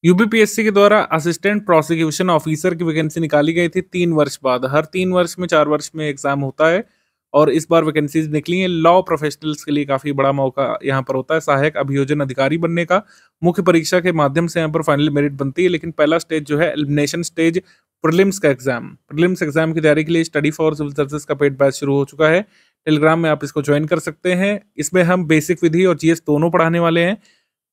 UPPSC के द्वारा assistant prosecution officer की वैकेंसी निकाली गई थी 3 वर्ष बाद। हर 3 वर्ष में 4 वर्ष में एग्जाम होता है और इस बार वैकेंसीज निकली हैं। लॉ प्रोफेशनल्स के लिए काफ़ी बड़ा मौका यहाँ पर होता है सहायक अभियोजन अधिकारी बनने का। मुख्य परीक्षा के माध्यम से यहाँ पर फाइनल मेरिट बनती है, लेकिन पहला स्टेज जो है एलिमिनेशन स्टेज, प्रीलिम्स का एग्जाम। प्रीलिम्स एग्जाम की तैयारी के लिए स्टडी फॉर सिविल सर्विसेज का पेड बैच शुरू हो चुका है। टेलीग्राम में आप इसको ज्वाइन कर सकते हैं। इसमें हम बेसिक विधि और जीएस दोनों पढ़ाने वाले हैं।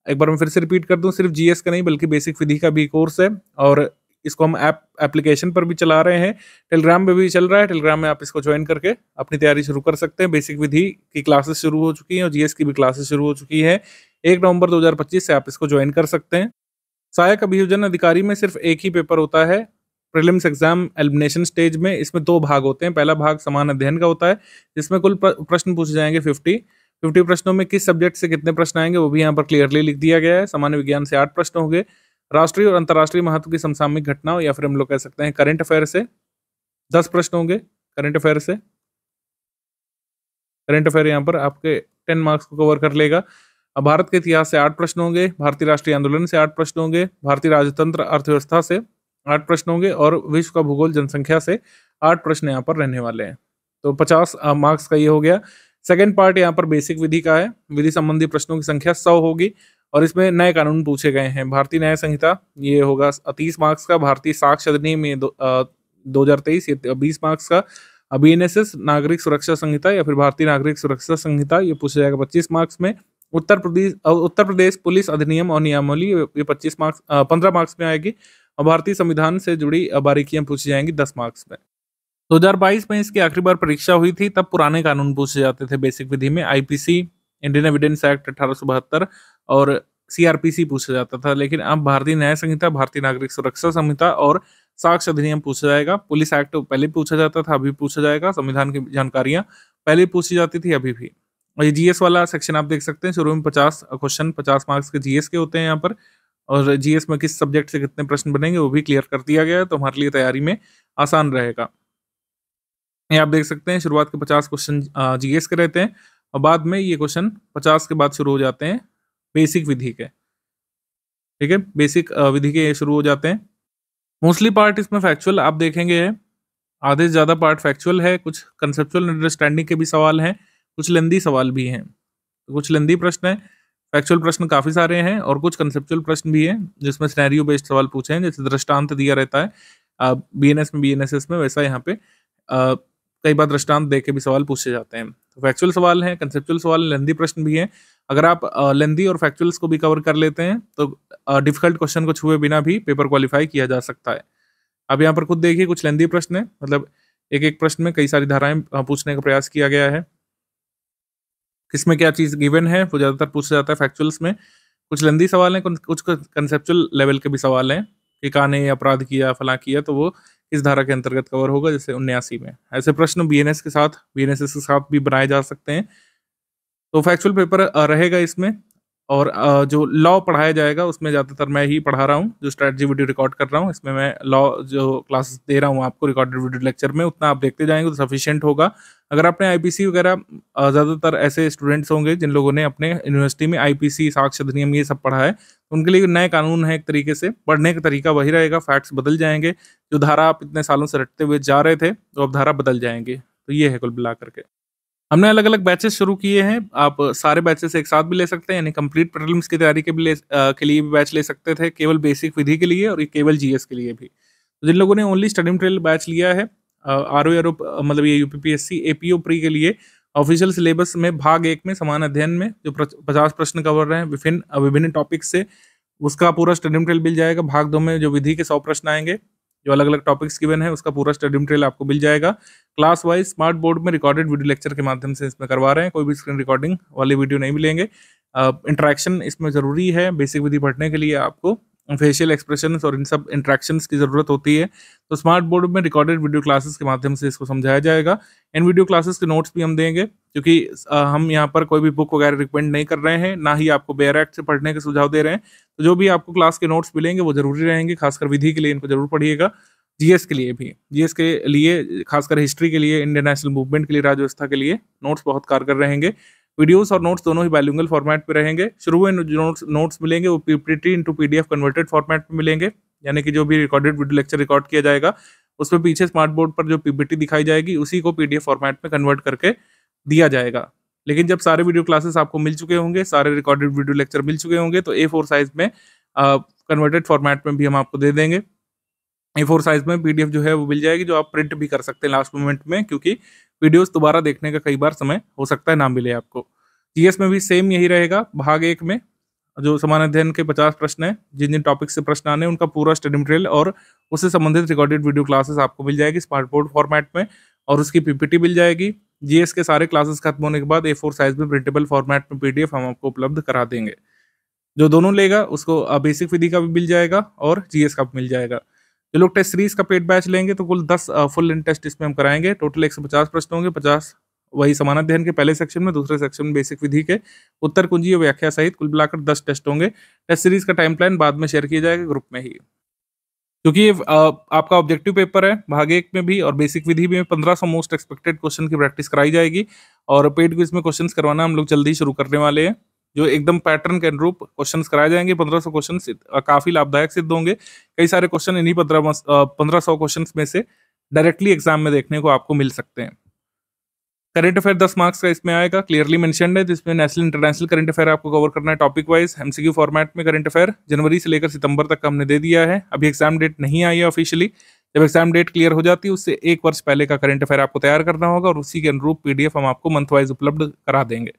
एक बार मैं फिर से रिपीट कर दूं, सिर्फ जीएस का नहीं बल्कि बेसिक विधि का भी कोर्स है और इसको हम एप्लीकेशन पर भी चला रहे हैं। टेलीग्राम पे भी चल रहा है। टेलीग्राम में आप इसको ज्वाइन करके अपनी तैयारी शुरू कर सकते हैं। बेसिक विधि की क्लासेस शुरू हो चुकी हैं और जीएस की भी क्लासेस शुरू हो चुकी है। 1 नवंबर 2025 से आप इसको ज्वाइन कर सकते हैं। सहायक अभियोजन अधिकारी में सिर्फ एक ही पेपर होता है प्रीलिम्स एग्जाम एलिमिनेशन स्टेज में। इसमें 2 भाग होते हैं। पहला भाग समान अध्ययन का होता है, जिसमें कुल प्रश्न पूछे जाएंगे 50 प्रश्नों में किस सब्जेक्ट से कितने प्रश्न आएंगे वो भी यहाँ पर क्लियरली लिख दिया गया है। सामान्य विज्ञान से 8 प्रश्न होंगे। राष्ट्रीय और अंतर्राष्ट्रीय महत्व की समसामयिक घटनाओं या फिर हम लोग कह सकते हैं करंट अफेयर से 10 प्रश्न होंगे। करंट अफेयर से करंट अफेयर यहाँ पर आपके 10 मार्क्स को कवर कर लेगा। अब भारत के इतिहास से 8 प्रश्न होंगे। भारतीय राष्ट्रीय आंदोलन से 8 प्रश्न होंगे। भारतीय राजतंत्र अर्थव्यवस्था से 8 प्रश्न होंगे और विश्व का भूगोल जनसंख्या से 8 प्रश्न यहाँ पर रहने वाले हैं। तो 50 मार्क्स का ये हो गया। सेकेंड पार्ट यहाँ पर बेसिक विधि का है। विधि संबंधी प्रश्नों की संख्या 100 होगी और इसमें नए कानून पूछे गए हैं। भारतीय न्याय संहिता ये होगा 30 मार्क्स का। भारतीय साक्ष्य अधिनियम ये 2023 ये 20 मार्क्स का। बीएनएसएस नागरिक सुरक्षा संहिता या फिर भारतीय नागरिक सुरक्षा संहिता ये पूछा जाएगा 25 मार्क्स में। उत्तर प्रदेश पुलिस अधिनियम और नियमावली ये 15 मार्क्स में आएगी और भारतीय संविधान से जुड़ी बारीकियां पूछी जाएंगी 10 मार्क्स में। 2022 में इसकी आखिरी बार परीक्षा हुई थी, तब पुराने कानून पूछे जाते थे बेसिक विधि में। आईपीसी, इंडियन एविडेंस एक्ट 1872 और सीआरपीसी पूछा जाता था, लेकिन अब भारतीय न्याय संहिता, भारतीय नागरिक सुरक्षा संहिता और साक्ष्य अधिनियम पूछा जाएगा। पुलिस एक्ट पहले पूछा जाता था, अभी पूछा जाएगा। संविधान की जानकारियां पहले पूछी जाती थी, अभी भी। और ये जीएस वाला सेक्शन आप देख सकते हैं। शुरू में 50 क्वेश्चन 50 मार्क्स के जीएस के होते हैं यहाँ पर, और जीएस में किस सब्जेक्ट से कितने प्रश्न बनेंगे वो भी क्लियर कर दिया गया है, तो हमारे लिए तैयारी में आसान रहेगा। ये आप देख सकते हैं शुरुआत के 50 क्वेश्चन जीएस के रहते हैं और बाद में ये क्वेश्चन 50 के बाद शुरू हो जाते हैं बेसिक विधि के। ठीक है, बेसिक विधि के शुरू हो जाते हैं। मोस्टली पार्ट इसमें फैक्चुअल आप देखेंगे है, आधे से ज़्यादा पार्ट फैक्चुअल है। कुछ कंसेप्चुअल अंडरस्टैंडिंग के भी सवाल हैं, कुछ लेंदी सवाल भी हैं। तो कुछ लेंदी प्रश्न है, फैक्चुअल प्रश्न काफ़ी सारे हैं और कुछ कंसेप्चुअल प्रश्न भी हैं जिसमें सिनेरियो बेस्ड सवाल पूछे हैं, जैसे दृष्टांत दिया रहता है बीएनएस में, बीएनएसएस में, वैसा यहाँ पे कई बार दृष्टांत दे के भी सवाल पूछे जाते हैं। तो फैक्चुअल सवाल हैं, कंसेप्चुअल सवाल, लेंदी प्रश्न भी हैं। अगर आप लेंदी और फैक्चुअल्स को भी कवर कर लेते हैं तो डिफिकल्ट क्वेश्चन को छुए बिना भी पेपर क्वालिफाई किया जा सकता है। अब यहाँ पर खुद देखिए, कुछ लेंदी प्रश्न है, मतलब एक एक प्रश्न में कई सारी धाराएं पूछने का प्रयास किया गया है। किसमें क्या चीज़ गिवन है वो ज़्यादातर पूछा जाता है फैक्चुअल्स में। कुछ लेंदी सवाल हैं, कुछ कंसेप्चुअल लेवल के भी सवाल हैं कि काने अपराध किया, फला किया, तो वो इस धारा के अंतर्गत कवर होगा, जैसे 79 में। ऐसे प्रश्न बीएनएस के साथ, बीएनएसएस के साथ भी बनाए जा सकते हैं। तो फैक्चुअल पेपर रहेगा इसमें। और जो लॉ पढ़ाया जाएगा उसमें ज़्यादातर मैं ही पढ़ा रहा हूँ, जो स्ट्रैटेजी वीडियो रिकॉर्ड कर रहा हूँ इसमें मैं लॉ जो क्लासेस दे रहा हूँ आपको रिकॉर्डेड वीडियो लेक्चर में, उतना आप देखते जाएंगे तो सफिशिएंट होगा। अगर आपने आईपीसी वगैरह, ज़्यादातर ऐसे स्टूडेंट्स होंगे जिन लोगों ने अपने यूनिवर्सिटी में आईपीसी, साक्ष्य अधिनियम ये सब पढ़ा है, उनके लिए नए कानून है। एक तरीके से पढ़ने का तरीका वही रहेगा, फैक्ट्स बदल जाएंगे। जो धारा आप इतने सालों से रटते हुए जा रहे थे तो अब धारा बदल जाएंगे। तो ये है कुल मिला करके। हमने अलग अलग बैचेस शुरू किए हैं। आप सारे बैचेस एक साथ भी ले सकते हैं, यानी कंप्लीट प्रीलिम्स की तैयारी के लिए भी बैच ले सकते थे, केवल बेसिक विधि के लिए और केवल जीएस के लिए भी। तो जिन लोगों ने ओनली स्टडी मटेरियल बैच लिया है, आरओ मतलब ये यूपीपीएससी एपीओ प्री के लिए, ऑफिशियल सिलेबस में भाग 1 में समान अध्ययन में जो 50 प्रश्न कवर रहे हैं विभिन्न टॉपिक से, उसका पूरा स्टडी मटेरियल मिल जाएगा। भाग 2 में जो विधि के 100 प्रश्न आएंगे, जो अलग अलग टॉपिक्स गिवन है, उसका पूरा स्टडी मटेरियल आपको मिल जाएगा। क्लास वाइज स्मार्ट बोर्ड में रिकॉर्डेड वीडियो लेक्चर के माध्यम से इसमें करवा रहे हैं, कोई भी स्क्रीन रिकॉर्डिंग वाले वीडियो नहीं मिलेंगे। इंटरेक्शन इसमें ज़रूरी है। बेसिक विधि पढ़ने के लिए आपको फेशियल एक्सप्रेशंस और इन सब इंट्रैक्शंस की ज़रूरत होती है। तो स्मार्ट बोर्ड में रिकॉर्डेड वीडियो क्लासेस के माध्यम से इसको समझाया जाएगा। इन वीडियो क्लासेस के नोट्स भी हम देंगे, क्योंकि हम यहाँ पर कोई भी बुक वगैरह रिकमेंड नहीं कर रहे हैं, ना ही आपको बेयर एक्ट से पढ़ने के सुझाव दे रहे हैं। तो जो भी आपको क्लास के नोट्स मिलेंगे वो ज़रूरी रहेंगे, खासकर विधि के लिए इनको जरूर पढ़िएगा। जीएस के लिए भी, जीएस के लिए खासकर हिस्ट्री के लिए, इंडियन नेशनल मूवमेंट के लिए, राज्य व्यवस्था के लिए नोट्स बहुत कारगर रहेंगे। वीडियोस और नोट्स दोनों ही बाइलिंगुअल फॉर्मेट पे रहेंगे। शुरू में जो नोट्स मिलेंगे वो PPT into PDF converted format में मिलेंगे, यानी कि जो भी रिकॉर्डेड वीडियो लेक्चर रिकॉर्ड किया जाएगा उसमें पीछे स्मार्ट बोर्ड पर जो पीपीटी दिखाई जाएगी उसी को पीडीएफ फॉर्मेट में कन्वर्ट करके दिया जाएगा। लेकिन जब सारे वीडियो क्लासेस आपको मिल चुके होंगे, सारे रिकॉर्डेड वीडियो लेक्चर मिल चुके होंगे, तो A4 साइज में कन्वर्टेड फॉर्मेट में भी हम आपको दे देंगे। A4 साइज में पीडीएफ जो है वो मिल जाएगी, जो आप प्रिंट भी कर सकते हैं लास्ट मोमेंट में, क्योंकि वीडियोस दोबारा देखने का कई बार समय हो सकता है ना मिले आपको। जीएस में भी सेम यही रहेगा। भाग 1 में जो समान अध्ययन के 50 प्रश्न हैं, जिन जिन टॉपिक से प्रश्न आने उनका पूरा स्टडी मटेरियल और उससे संबंधित रिकॉर्डेड वीडियो क्लासेस आपको मिल जाएगी स्मार्ट बोर्ड फॉर्मेट में, और उसकी पीपीटी मिल जाएगी। जीएस के सारे क्लासेस खत्म होने के बाद A4 साइज में प्रिंटेबल फॉर्मेट में पीडीएफ हम आपको उपलब्ध करा देंगे। जो दोनों लेगा उसको बेसिक विधि का भी मिल जाएगा और जीएस का भी मिल जाएगा। जो लोग टेस्ट सीरीज का पेड बैच लेंगे तो कुल 10 फुल लेंथ टेस्ट इसमें हम कराएंगे। टोटल 150 प्रश्न होंगे, 50 वही समान अध्ययन के पहले सेक्शन में, दूसरे सेक्शन में बेसिक विधि के उत्तर कुंजी और व्याख्या सहित कुल मिलाकर 10 टेस्ट होंगे। टेस्ट सीरीज का टाइम प्लान बाद में शेयर किया जाएगा ग्रुप में ही, क्योंकि ये आपका ऑब्जेक्टिव पेपर है। भाग 1 में भी और बेसिक विधि में 1500 मोस्ट एक्सपेक्टेड क्वेश्चन की प्रैक्टिस कराई जाएगी, और पेड क्विज में क्वेश्चंस करवाना हम लोग जल्दी शुरू करने वाले हैं, जो एकदम पैटर्न के अनुरूप क्वेश्चंस कराए जाएंगे। 1500 क्वेश्चन काफी लाभदायक सिद्ध होंगे। कई सारे क्वेश्चन इन्हीं 1500 क्वेश्चन में से डायरेक्टली एग्जाम में देखने को आपको मिल सकते हैं। करंट अफेयर 10 मार्क्स का इसमें आएगा, क्लियरली मेंशन्ड है, जिसमें नेशनल इंटरनेशनल करंट अफेयर आपको कवर करना है टॉपिक वाइज। एमसीक्यू फॉर्मेट में करंट अफेयर जनवरी से लेकर सितंबर तक का हमने दे दिया है। अभी एग्जाम डेट नहीं आई है ऑफिशियली। जब एग्जाम डेट क्लियर हो जाती है उससे 1 वर्ष पहले का करंट अफेयर आपको तैयार करना होगा, और उसी के अनुरूप पीडीएफ हम आपको मंथ वाइज उपलब्ध करा देंगे।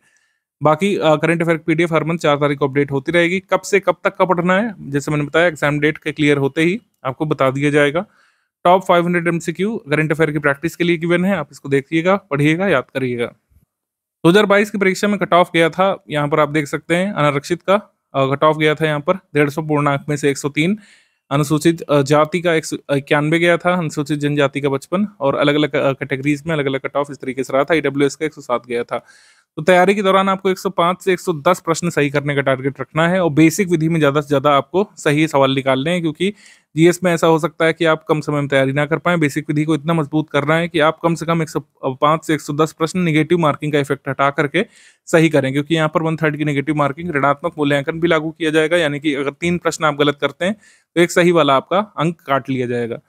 बाकी करंट अफेयर पीडीएफ हर मंथ 4 तारीख को अपडेट होती रहेगी। कब से कब तक का पढ़ना है, जैसे मैंने बताया, एग्जाम डेट के क्लियर होते ही आपको बता दिया जाएगा। टॉप 500 एमसीक्यू करंट अफेयर की प्रैक्टिस के लिए गिवन है, आप इसको देखिएगा, पढ़िएगा, याद करिएगा। 2022 की परीक्षा में कट ऑफ गया था, यहाँ पर आप देख सकते हैं अनारक्षित का कट ऑफ गया था यहाँ पर 150 पूर्णांक में से 103, अनुसूचित जाति का 191 गया था, अनुसूचित जनजाति का 55, और अलग अलग कैटेगरीज में अलग अलग कट ऑफ इस तरीके से रहा था। ईडब्ल्यूएस का 107 गया था। तो तैयारी के दौरान आपको 105 से 110 प्रश्न सही करने का टारगेट रखना है, और बेसिक विधि में ज़्यादा से ज़्यादा आपको सही सवाल निकालने हैं, क्योंकि जीएस में ऐसा हो सकता है कि आप कम समय में तैयारी ना कर पाएं। बेसिक विधि को इतना मजबूत करना है कि आप कम से कम 105 से 110 प्रश्न निगेटिव मार्किंग का इफेक्ट हटा करके सही करें, क्योंकि यहाँ पर 1/3 की नेगेटिव मार्किंग ऋणात्मक मूल्यांकन भी लागू किया जाएगा, यानी कि अगर 3 प्रश्न आप गलत करते हैं तो एक सही वाला आपका अंक काट लिया जाएगा।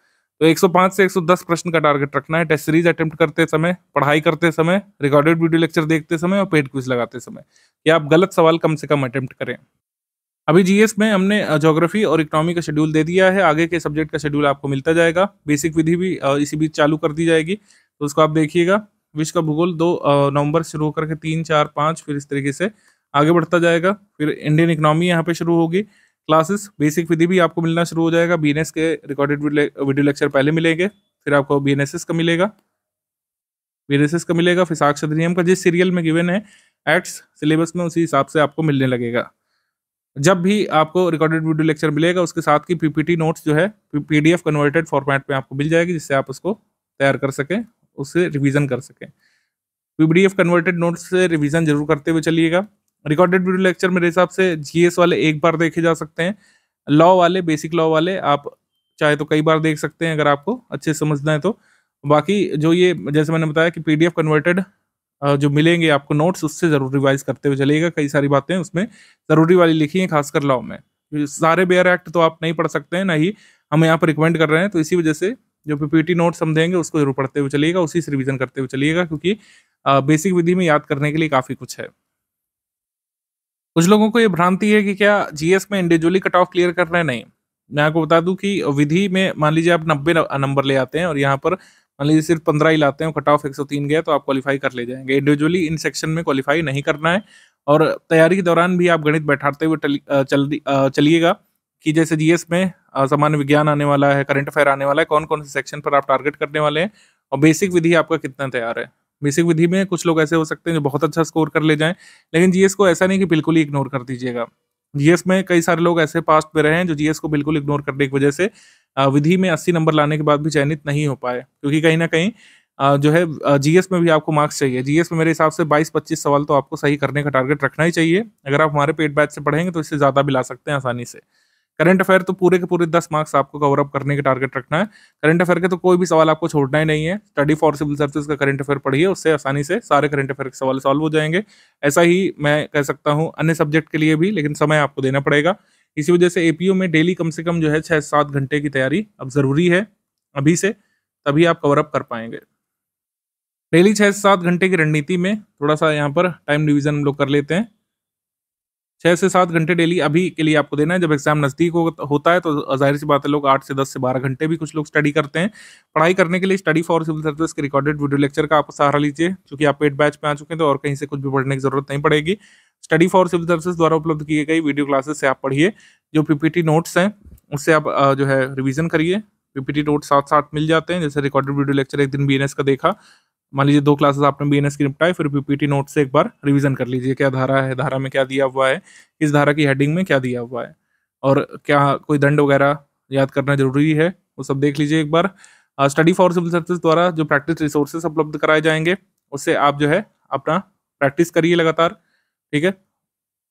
तो 105 से 110 प्रश्न का टारगेट रखना है टेस्ट सीरीज अटेम्प्ट करते समय, पढ़ाई करते समय, रिकॉर्डेड वीडियो लेक्चर देखते समय और पेड क्विज लगाते समय, कि आप गलत सवाल कम से कम अटेम्प्ट करें। अभी जीएस में हमने ज्योग्राफी और इकोनॉमी का शेड्यूल दे दिया है, आगे के सब्जेक्ट का शेड्यूल आपको मिलता जाएगा। बेसिक विधि भी इसी बीच चालू कर दी जाएगी, तो उसको आप देखिएगा। विश्व का भूगोल 2 नवंबर से शुरू करके 3, 4, 5 फिर इस तरीके से आगे बढ़ता जाएगा। फिर इंडियन इकोनॉमी यहाँ पे शुरू होगी क्लासेस। बेसिक विधि भी आपको मिलना शुरू हो जाएगा। बीएनएस के रिकॉर्डेड वीडियो लेक्चर पहले मिलेंगे, फिर आपको बीएनएसएस का मिलेगा, फिर साक्ष्य अधिनियम का जिस सीरियल में गिवन है एक्ट्स सिलेबस में, उसी हिसाब से आपको मिलने लगेगा। जब भी आपको रिकॉर्डेड वीडियो लेक्चर मिलेगा उसके साथ की पीपीटी नोट्स जो है पीडीएफ कन्वर्टेड फॉर्मेट में आपको मिल जाएगी, जिससे आप उसको तैयार कर सकें, उससे रिवीजन कर सकें। पीडीएफ कन्वर्टेड नोट्स से रिवीजन जरूर करते हुए चलिएगा। रिकॉर्डेड वीडियो लेक्चर मेरे हिसाब से जीएस वाले एक बार देखे जा सकते हैं, लॉ वाले, बेसिक लॉ वाले आप चाहे तो कई बार देख सकते हैं अगर आपको अच्छे से समझना है तो। बाकी जो ये जैसे मैंने बताया कि पीडीएफ कन्वर्टेड जो मिलेंगे आपको नोट्स, उससे जरूर रिवाइज करते हुए चलिएगा। कई सारी बातें उसमें जरूरी वाली लिखी हैं, खासकर लॉ में। सारे बेयर एक्ट तो आप नहीं पढ़ सकते हैं, ना ही हम यहाँ पर रिकमेंड कर रहे हैं, तो इसी वजह से जो पीपीटी नोट्स हम देंगे उसको जरूर पढ़ते हुए चलिएगा, उसी से रिवीजन करते हुए चलिएगा, क्योंकि बेसिक विधि में याद करने के लिए काफी कुछ है। कुछ लोगों को ये भ्रांति है कि क्या जीएस में इंडिविजुअली कट ऑफ क्लियर करना है। नहीं, मैं आपको बता दूं कि विधि में मान लीजिए आप 90 नंबर ले आते हैं और यहाँ पर मान लीजिए सिर्फ 15 ही लाते हैं, कट ऑफ 103 गया, तो आप क्वालिफाई कर ले जाएंगे। इंडिविजुअली इन सेक्शन में क्वालिफाई नहीं करना है, और तैयारी के दौरान भी आप गणित बैठाते हुए चलिएगा कि जैसे जीएस में सामान्य विज्ञान आने वाला है, करंट अफेयर आने वाला है, कौन कौन से सेक्शन पर आप टारगेट करने वाले हैं, और बेसिक विधि आपका कितना तैयार है। बेसिक विधि में कुछ लोग ऐसे हो सकते हैं जो बहुत अच्छा स्कोर कर ले जाएं, लेकिन जीएस को ऐसा नहीं कि बिल्कुल ही इग्नोर कर दीजिएगा। जीएस में कई सारे लोग ऐसे पास्ट में रहे हैं जो जीएस को बिल्कुल इग्नोर करने की वजह से विधि में 80 नंबर लाने के बाद भी चयनित नहीं हो पाए, क्योंकि कहीं ना कहीं जो है जीएस में भी आपको मार्क्स चाहिए। जीएस में मेरे हिसाब से 22-25 सवाल तो आपको सही करने का टारगेट रखना ही चाहिए। अगर आप हमारे पेड बैच से पढ़ेंगे तो इससे ज़्यादा भी ला सकते हैं आसानी से। करंट अफेयर तो पूरे के पूरे 10 मार्क्स आपको कवर अप करने के टारगेट रखना है। करंट अफेयर के तो कोई भी सवाल आपको छोड़ना ही नहीं है। स्टडी फॉर सिविल सर्विसेज का करंट अफेयर पढ़िए, उससे आसानी से सारे करंट अफेयर के सवाल सॉल्व हो जाएँगे। ऐसा ही मैं कह सकता हूँ अन्य सब्जेक्ट के लिए भी, लेकिन समय आपको देना पड़ेगा। इसी वजह से एपीओ में डेली कम से कम जो है 6 से 7 घंटे की तैयारी अब ज़रूरी है, अभी से, तभी आप कवर अप कर पाएँगे। डेली 6 से 7 घंटे की रणनीति में थोड़ा-सा यहाँ पर टाइम डिवीज़न हम लोग कर लेते हैं। 6 से 7 घंटे डेली अभी के लिए आपको देना है। जब एग्ज़ाम नज़दीक होता है तो ज़ाहिर-सी बात है लोग 8 से 10 से 12 घंटे भी कुछ लोग स्टडी करते हैं। पढ़ाई करने के लिए स्टडी फॉर सिविल सर्विसेज के रिकॉर्डेड वीडियो लेक्चर का आप सहारा लीजिए, क्योंकि आप पेड बैच में आ चुके हैं तो और कहीं से कुछ भी पढ़ने की ज़रूरत नहीं पड़ेगी। स्टडी फॉर सिविल सर्विसेज द्वारा उपलब्ध किए गई वीडियो क्लासेस से आप पढ़िए। जो पीपीटी नोट्स हैं, उससे आप जो है रिवीज़न करिए। पीपीटी नोट्स साथ-साथ मिल जाते हैं, जैसे रिकॉर्डेड वीडियो लेक्चर एक दिन बीएनएस का देखा, मान लीजिए 2 क्लासेस आपने बीएनएस की निपटाई, फिर पीपीटी नोट से एक बार रिवीजन कर लीजिए, क्या धारा है, धारा में क्या दिया हुआ है, किस धारा की हेडिंग में क्या दिया हुआ है, और क्या कोई दंड वगैरह याद करना ज़रूरी है, वो सब देख लीजिए एक बार। स्टडी फॉर सिविल सर्विसेज द्वारा जो प्रैक्टिस रिसोर्सेज उपलब्ध कराए जाएँगे, उससे आप जो है अपना प्रैक्टिस करिए लगातार, ठीक है?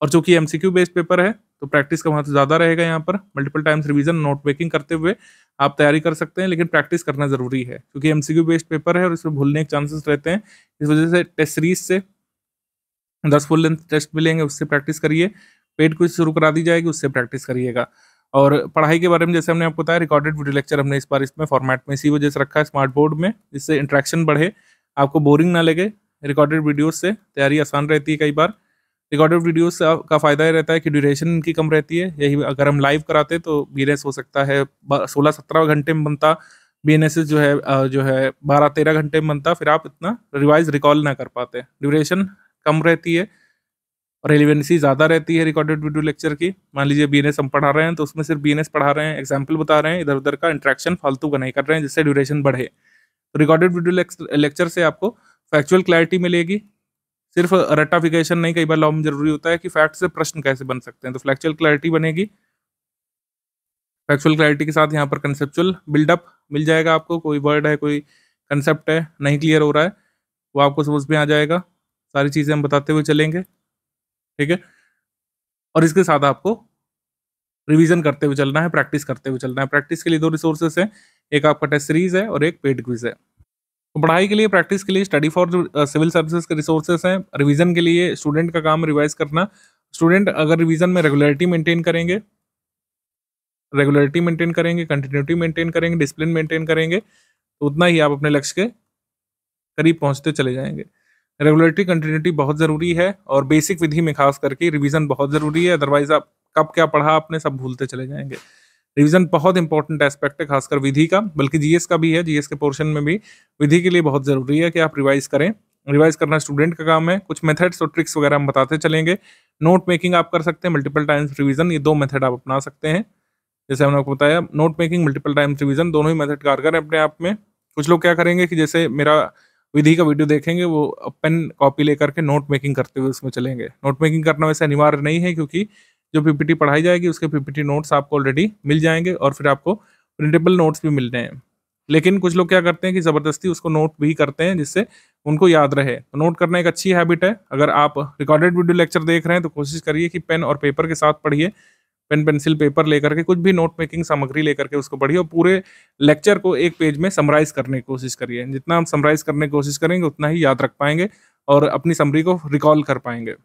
और चूँकि एमसीक्यू बेस्ड पेपर है, तो प्रैक्टिस का महत्व ज़्यादा रहेगा यहाँ पर। Multiple times revision, note making करते हुए आप तैयारी कर सकते हैं, लेकिन प्रैक्टिस करना ज़रूरी है, क्योंकि एमसीक्यू बेस्ड पेपर है और इसमें भूलने के चांसेस रहते हैं। इस वजह से टेस्ट सीरीज से 10 फुल लेंथ टेस्ट मिलेंगे, उससे प्रैक्टिस करिए। पेड क्विज़ शुरू करा दी जाएगी, उससे प्रैक्टिस करिएगा। और पढ़ाई के बारे में जैसे हमने आपको बताया, रिकॉर्डेड वीडियो लेक्चर हमने इस बार इसमें फॉर्मेट में इसी वजह से रखा है, स्मार्ट बोर्ड में, जिससे इंटरेक्शन बढ़े, आपको बोरिंग ना लगे। रिकॉर्डेड वीडियोज़ से तैयारी आसान रहती है कई बार। रिकॉर्डेड वीडियोस का फ़ायदा ये रहता है कि ड्यूरेशन इनकी कम रहती है। यही अगर हम लाइव कराते तो बीएनएस हो सकता है 16-17 घंटे में बनता, बीएनएस जो है 12-13 घंटे में बनता, फिर आप इतना रिवाइज़ रिकॉल ना कर पाते। ड्यूरेशन कम रहती है, रेलेवेंसी ज़्यादा रहती है रिकॉर्डेड वीडियो लेक्चर की। मान लीजिए बीएनएस हम पढ़ा रहे हैं, तो उसमें सिर्फ बीएनएस पढ़ा रहे हैं, एग्जाम्पल बता रहे हैं, इधर-उधर का इंटरेक्शन फालतू का नहीं कर रहे हैं, जिससे ड्यूरेशन बढ़े। तो रिकॉर्डेड वीडियो लेक्चर से आपको फैक्चुअल क्लैरिटी मिलेगी। सिर्फ रट्टाफिकेशन नहीं, कई बार लॉ में ज़रूरी होता है कि फैक्ट से प्रश्न कैसे बन सकते हैं, तो फैक्चुअल क्लैरिटी बनेगी। फैक्चुअल क्लैरिटी के साथ यहाँ पर कंसेप्चुअल बिल्डअप मिल जाएगा आपको। कोई वर्ड है, कोई कंसेप्ट है, नहीं क्लियर हो रहा है, वो आपको समझ में आ जाएगा। सारी चीज़ें हम बताते हुए चलेंगे, ठीक है? और इसके साथ आपको रिवीजन करते हुए चलना है, प्रैक्टिस करते हुए चलना है। प्रैक्टिस के लिए 2 रिसोर्सेस हैं, एक आपका टेस्ट सीरीज़ है और एक पेड क्विज़ है। तो पढ़ाई के लिए, प्रैक्टिस के लिए स्टडी फॉर सिविल सर्विसेज के रिसोर्सेस हैं। रिवीजन के लिए स्टूडेंट का काम रिवाइज करना। स्टूडेंट अगर रिवीजन में रेगुलरिटी मेंटेन करेंगे, कंटिन्यूटी मेंटेन करेंगे, डिसिप्लिन मेंटेन करेंगे, तो उतना ही आप अपने लक्ष्य के करीब पहुंचते चले जाएंगे। रेगुलरिटी, कंटिन्यूटी बहुत ज़रूरी है, और बेसिक विधि में खास करके रिवीजन बहुत ज़रूरी है, अदरवाइज आप कब क्या पढ़ा आपने सब भूलते चले जाएंगे। रिवीजन बहुत इंपॉर्टेंट एस्पेक्ट है, खासकर विधि का, बल्कि जीएस का भी है। जीएस के पोर्शन में भी विधि के लिए बहुत ज़रूरी है कि आप रिवाइज करें। रिवाइज करना स्टूडेंट का काम है। कुछ मेथड्स और ट्रिक्स वगैरह हम बताते चलेंगे। नोट मेकिंग आप कर सकते हैं, मल्टीपल टाइम्स रिवीजन, ये 2 मेथड आप अपना सकते हैं। जैसे हमने आपको बताया, note making, multiple times revision, दोनों ही मेथड कारगर है अपने आप में। कुछ लोग क्या करेंगे कि जैसे मेरा विधि का वीडियो देखेंगे, वो पेन कॉपी लेकर के नोट मेकिंग करते हुए उसमें चलेंगे। नोट मेकिंग करना वैसे अनिवार्य नहीं है, क्योंकि जो पीपीटी पढ़ाई जाएगी उसके पीपीटी नोट्स आपको ऑलरेडी मिल जाएंगे, और फिर आपको प्रिंटेबल नोट्स भी मिल रहे हैं। लेकिन कुछ लोग क्या करते हैं कि ज़बरदस्ती उसको नोट भी करते हैं, जिससे उनको याद रहे। तो नोट करना एक अच्छी हैबिट है। अगर आप रिकॉर्डेड वीडियो लेक्चर देख रहे हैं तो कोशिश करिए कि पेन और पेपर के साथ पढ़िए। पेन, पेंसिल, पेपर लेकर के, कुछ भी नोट मेकिंग सामग्री लेकर के उसको पढ़िए, और पूरे लेक्चर को एक पेज में समराइज करने की कोशिश करिए। जितना हम समराइज करने की कोशिश करेंगे, उतना ही याद रख पाएंगे और अपनी समरी को रिकॉल कर पाएंगे।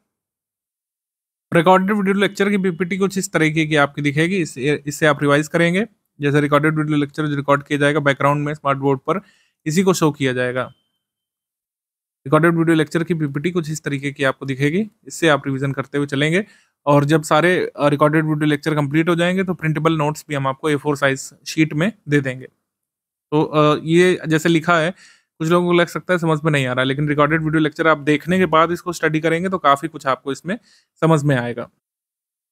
रिकॉर्डेड वीडियो लेक्चर की पीपीटी कुछ इस तरीके की आपकी दिखेगी। इससे आप रिवाइज करेंगे। जैसे रिकॉर्डेड वीडियो लेक्चर जो रिकॉर्ड किया जाएगा बैकग्राउंड में स्मार्ट बोर्ड पर, इसी को शो किया जाएगा। रिकॉर्डेड वीडियो लेक्चर की पीपीटी कुछ इस तरीके की आपको दिखेगी। इससे आप रिवीजन करते हुए चलेंगे, और जब सारे रिकॉर्डेड वीडियो लेक्चर कंप्लीट हो जाएंगे तो प्रिंटेबल नोट्स भी हम आपको A4 साइज शीट में दे देंगे। तो ये जैसे लिखा है, कुछ लोगों को लग सकता है समझ में नहीं आ रहा है, लेकिन रिकॉर्डेड वीडियो लेक्चर आप देखने के बाद इसको स्टडी करेंगे तो काफ़ी कुछ आपको इसमें समझ में आएगा।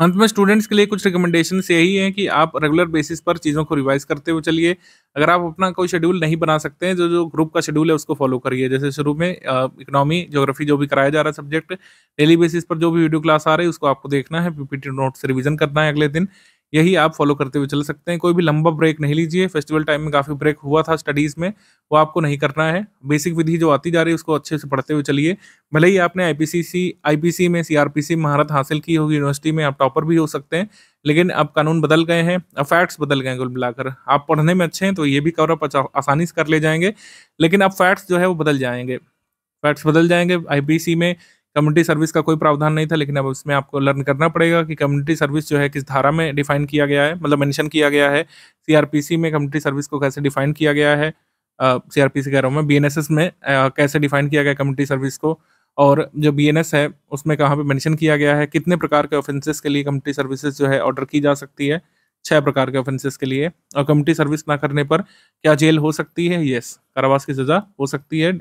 अंत में स्टूडेंट्स के लिए कुछ रिकमेंडेशंस यही हैं कि आप रेगुलर बेसिस पर चीज़ों को रिवाइज करते हुए चलिए। अगर आप अपना कोई शेड्यूल नहीं बना सकते हैं, जो ग्रुप का शेड्यूल है उसको फॉलो करिए। जैसे शुरू में इकोनॉमी, ज्योग्राफी जो भी कराया जा रहा है सब्जेक्ट, डेली बेसिस पर जो भी वीडियो क्लास आ रही है उसको आपको देखना है, पीपीटी नोट से रिवीजन करना है अगले दिन। यही आप फॉलो करते हुए चल सकते हैं। कोई भी लंबा ब्रेक नहीं लीजिए, फेस्टिवल टाइम में काफ़ी ब्रेक हुआ था स्टडीज़ में, वो आपको नहीं करना है। बेसिक विधि जो आती जा रही है उसको अच्छे से पढ़ते हुए चलिए। भले ही आपने आईपीसी में सीआरपीसी महारत हासिल की होगी यूनिवर्सिटी में, आप टॉपर भी हो सकते हैं, लेकिन अब कानून बदल गए हैं, अब फैक्ट्स बदल गए हैं कुल मिलाकर। आप पढ़ने में अच्छे हैं तो ये भी कवर अप आसानी से कर ले जाएँगे, लेकिन अब फैक्ट्स जो है वो बदल जाएँगे। फैक्ट्स बदल जाएँगे। आईपीसी में कम्युनिटी सर्विस का कोई प्रावधान नहीं था, लेकिन अब उसमें आपको लर्न करना पड़ेगा कि कम्युनिटी सर्विस जो है किस धारा में डिफाइन किया गया है, मतलब मेंशन किया गया है। सीआरपीसी में कम्युनिटी सर्विस को कैसे डिफाइन किया गया है, सीआरपीसी कह रहा हूँ मैं, बीएनएसएस में कैसे डिफाइन किया गया कम्युनिटी सर्विस को, और जो बीएनएस है उसमें कहाँ पे मेंशन किया गया है, कितने प्रकार के ऑफेंसेस के लिए कम्युनिटी सर्विसेज जो है ऑर्डर की जा सकती है, 6 प्रकार के ऑफेंसेस के लिए, और कम्युनिटी सर्विस ना करने पर क्या जेल हो सकती है? यस, कारावास की सज़ा हो सकती है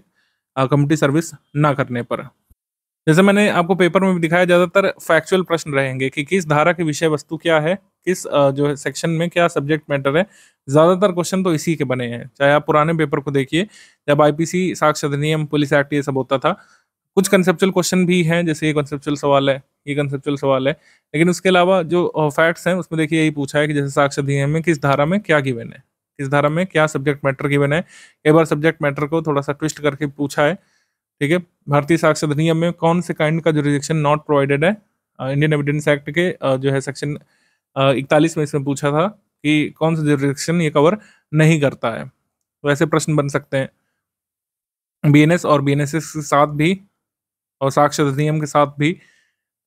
कम्युनिटी सर्विस ना करने पर। जैसे मैंने आपको पेपर में भी दिखाया, ज़्यादातर फैक्चुअल प्रश्न रहेंगे कि किस धारा की विषय वस्तु क्या है, किस जो है सेक्शन में क्या सब्जेक्ट मैटर है। ज़्यादातर क्वेश्चन तो इसी के बने हैं। चाहे आप पुराने पेपर को देखिए, जब आईपीसी, साक्ष्य अधिनियम, पुलिस एक्ट ये सब होता था। कुछ कंसेप्चुअल क्वेश्चन भी हैं, जैसे ये कंसेप्चुअल सवाल है, ये कंसेप्चुअल सवाल है। लेकिन उसके अलावा जो फैक्ट्स हैं उसमें देखिए यही पूछा है कि जैसे साक्ष्य अधिनियम में किस धारा में क्या गिवन है, किस धारा में क्या सब्जेक्ट मैटर गिवन है। कई बार सब्जेक्ट मैटर को थोड़ा-सा ट्विस्ट करके पूछा है, ठीक है। भारतीय साक्ष्य अधिनियम में कौन से काइंड का जुरिडिक्शन नॉट प्रोवाइडेड है? इंडियन एविडेंस एक्ट के जो है सेक्शन 41 में इसमें पूछा था कि कौन सा जुरिडिक्शन ये कवर नहीं करता है। तो ऐसे प्रश्न बन सकते हैं बीएनएस और बीएनएसएस के साथ भी, और साक्ष्य अधिनियम के साथ भी।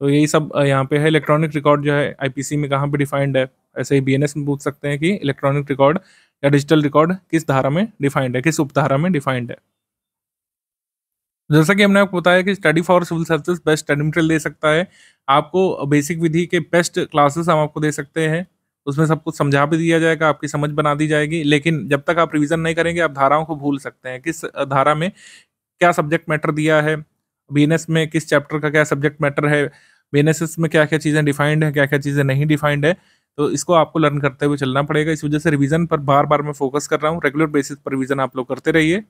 तो यही सब यहाँ पे है। इलेक्ट्रॉनिक रिकॉर्ड जो है आईपीसी में कहाँ पे डिफाइंड है, ऐसे ही बीएनएस में पूछ सकते हैं कि इलेक्ट्रॉनिक रिकॉर्ड या डिजिटल रिकॉर्ड किस धारा में डिफाइंड है, किस उपधारा में डिफाइंड है। जैसा कि हमने आपको बताया कि study for civil services best study material दे सकता है आपको, बेसिक विधि के बेस्ट क्लासेस हम आपको दे सकते हैं। उसमें सब कुछ समझा भी दिया जाएगा, आपकी समझ बना दी जाएगी, लेकिन जब तक आप रिवीजन नहीं करेंगे आप धाराओं को भूल सकते हैं। किस धारा में क्या सब्जेक्ट मैटर दिया है, बीएनएस में किस चैप्टर का क्या सब्जेक्ट मैटर है, बीएनएसएस में क्या-क्या चीज़ें डिफाइंड है, क्या-क्या चीज़ें नहीं डिफाइंड है। तो इसको आपको लर्न करते हुए चलना पड़ेगा। इस वजह से रिवीजन पर बार-बार मैं फोकस कर रहा हूँ। रेगुलर बेसिस पर रिवीजन आप लोग करते रहिए।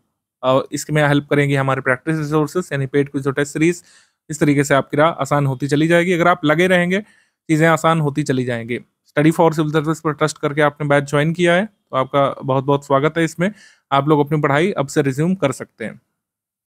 इसमें हेल्प करेंगी हमारे प्रैक्टिस रिसोर्सेज यानी पेड क्विज और टेस्ट सीरीज। इस तरीके से आपकी राह आसान होती चली जाएगी। अगर आप लगे रहेंगे, चीज़ें आसान होती चली जाएँगी। स्टडी फॉर सिविल सर्विस पर ट्रस्ट करके आपने बैच ज्वाइन किया है, तो आपका बहुत-बहुत स्वागत है इसमें। आप लोग अपनी पढ़ाई अब से रिज़्यूम कर सकते हैं।